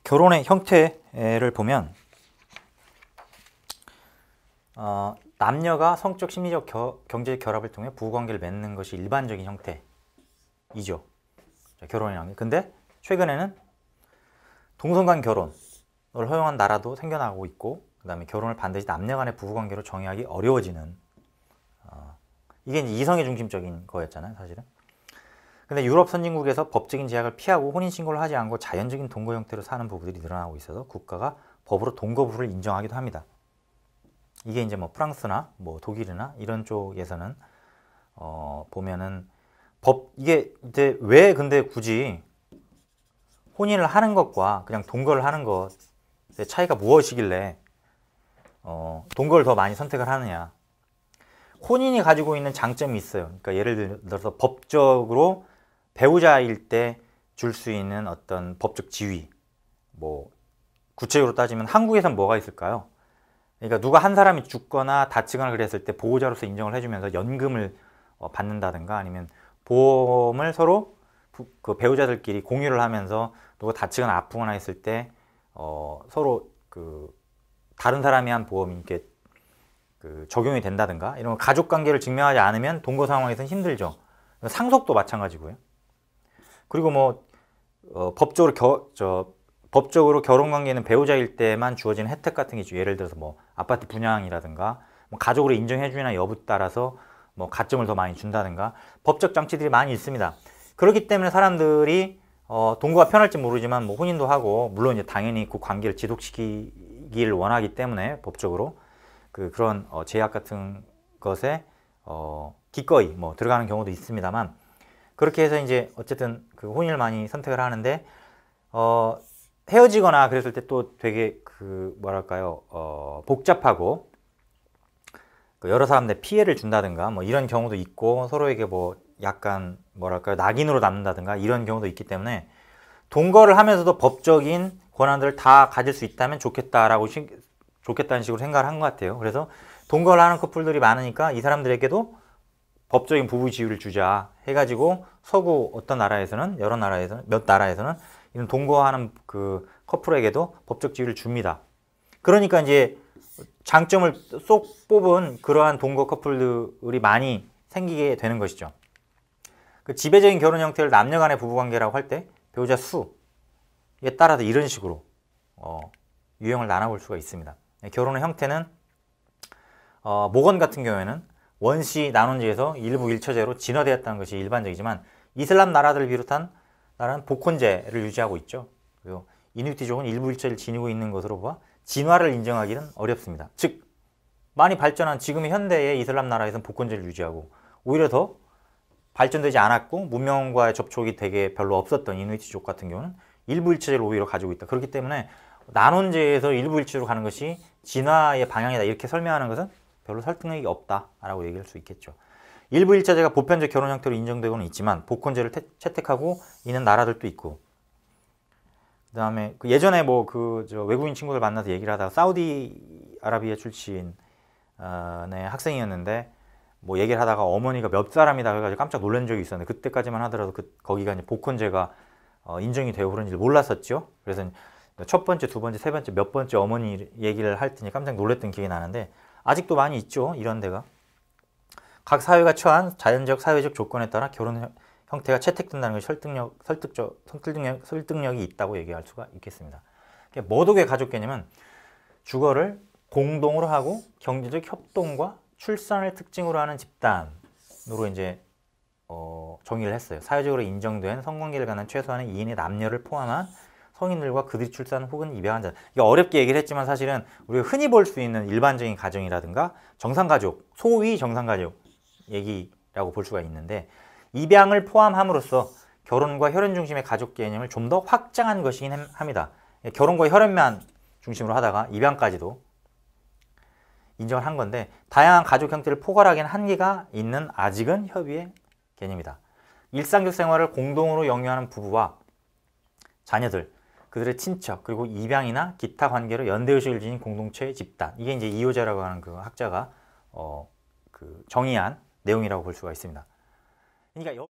결혼의 형태를 보면 남녀가 성적, 심리적, 경제적 결합을 통해 부부관계를 맺는 것이 일반적인 형태이죠. 결혼이라는 게. 근데 최근에는 동성간 결혼을 허용한 나라도 생겨나고 있고, 그 다음에 결혼을 반드시 남녀 간의 부부관계로 정의하기 어려워지는, 이게 이제 이성의 중심적인 거였잖아요, 사실은. 근데 유럽 선진국에서 법적인 제약을 피하고 혼인신고를 하지 않고 자연적인 동거 형태로 사는 부부들이 늘어나고 있어서 국가가 법으로 동거부부를 인정하기도 합니다. 이게 이제 뭐 프랑스나 뭐 독일이나 이런 쪽에서는 보면은 이게 이제 왜 근데 굳이 혼인을 하는 것과 그냥 동거를 하는 것의 차이가 무엇이길래 동거를 더 많이 선택을 하느냐. 혼인이 가지고 있는 장점이 있어요. 그러니까 예를 들어서 법적으로 배우자일 때 줄 수 있는 어떤 법적 지위, 뭐 구체적으로 따지면 한국에선 뭐가 있을까요? 그러니까 누가 한 사람이 죽거나 다치거나 그랬을 때 보호자로서 인정을 해주면서 연금을 받는다든가, 아니면 보험을 서로 그 배우자들끼리 공유를 하면서 누가 다치거나 아프거나 했을 때 서로 그 다른 사람이 한 보험이 이렇게 적용이 된다든가, 이런 가족 관계를 증명하지 않으면 동거 상황에서는 힘들죠. 상속도 마찬가지고요. 그리고 뭐 법적으로 결혼 관계는 배우자일 때만 주어지는 혜택 같은 게 있죠. 예를 들어서 뭐 아파트 분양이라든가, 뭐 가족으로 인정해 주나 여부에 따라서 뭐 가점을 더 많이 준다든가, 법적 장치들이 많이 있습니다. 그렇기 때문에 사람들이 동거가 편할지 모르지만 뭐 혼인도 하고, 물론 이제 당연히 그 관계를 지속시키기를 원하기 때문에 법적으로 그런 제약 같은 것에 기꺼이 뭐 들어가는 경우도 있습니다만, 그렇게 해서 이제 어쨌든 그 혼인을 많이 선택을 하는데, 헤어지거나 그랬을 때 또 되게 뭐랄까요, 복잡하고 여러 사람들의 피해를 준다든가 뭐 이런 경우도 있고, 서로에게 뭐 약간 뭐랄까요, 낙인으로 남는다든가 이런 경우도 있기 때문에, 동거를 하면서도 법적인 권한들을 다 가질 수 있다면 좋겠다는 식으로 생각을 한 것 같아요. 그래서 동거를 하는 커플들이 많으니까 이 사람들에게도 법적인 부부 지위를 주자 해가지고, 서구 어떤 나라에서는, 몇 나라에서는 이런 동거하는 그 커플에게도 법적 지위를 줍니다. 그러니까 이제 장점을 쏙 뽑은 그러한 동거 커플들이 많이 생기게 되는 것이죠. 그 지배적인 결혼 형태를 남녀 간의 부부관계라고 할 때 배우자 수에 따라서 이런 식으로 유형을 나눠볼 수가 있습니다. 결혼의 형태는 모건 같은 경우에는 원시 난원제에서 일부 일처제로 진화되었다는 것이 일반적이지만, 이슬람 나라들을 비롯한 나라는 복혼제를 유지하고 있죠. 그리고 이누이트족은 일부 일처제를 지니고 있는 것으로 봐 진화를 인정하기는 어렵습니다. 즉, 많이 발전한 지금의 현대의 이슬람 나라에서는 복혼제를 유지하고, 오히려 더 발전되지 않았고 문명과의 접촉이 되게 별로 없었던 이누이트족 같은 경우는 일부 일처제를 오히려 가지고 있다. 그렇기 때문에 난원제에서 일부 일처제로 가는 것이 진화의 방향이다, 이렇게 설명하는 것은 별로 설득력이 없다라고 얘기할 수 있겠죠. 일부 일처제가 보편적 결혼 형태로 인정되고는 있지만 복혼제를 채택하고 있는 나라들도 있고, 그 다음에 예전에 뭐 외국인 친구들 만나서 얘기를 하다가 사우디아라비아 출신의 학생이었는데, 뭐 얘기를 하다가 어머니가 몇 사람이다 해가지고 깜짝 놀란 적이 있었는데, 그때까지만 하더라도 거기가 이제 복혼제가 인정이 되고 그런지 몰랐었죠. 그래서 첫 번째, 두 번째, 세 번째, 몇 번째 어머니 얘기를 할 때니 깜짝 놀랐던 기억이 나는데, 아직도 많이 있죠, 이런 데가. 각 사회가 처한 자연적, 사회적 조건에 따라 결혼 형태가 채택된다는 것이 설득력이 있다고 얘기할 수가 있겠습니다. 모독의 가족 개념은 주거를 공동으로 하고 경제적 협동과 출산을 특징으로 하는 집단으로 이제 정의를 했어요. 사회적으로 인정된 성관계를 갖는 최소한의 2인의 남녀를 포함한 성인들과 그들이 출산 혹은 입양한 자. 이게 어렵게 얘기를 했지만 사실은 우리가 흔히 볼 수 있는 일반적인 가정이라든가 정상가족, 소위 정상가족 얘기라고 볼 수가 있는데, 입양을 포함함으로써 결혼과 혈연 중심의 가족 개념을 좀 더 확장한 것이긴 합니다. 결혼과 혈연만 중심으로 하다가 입양까지도 인정을 한 건데, 다양한 가족 형태를 포괄하기엔 한계가 있는 아직은 협의의 개념이다. 일상적 생활을 공동으로 영유하는 부부와 자녀들, 그들의 친척, 그리고 입양이나 기타 관계로 연대의식을 지닌 공동체의 집단, 이게 이제 이호재라고 하는 그 학자가 정의한 내용이라고 볼 수가 있습니다. 그러니까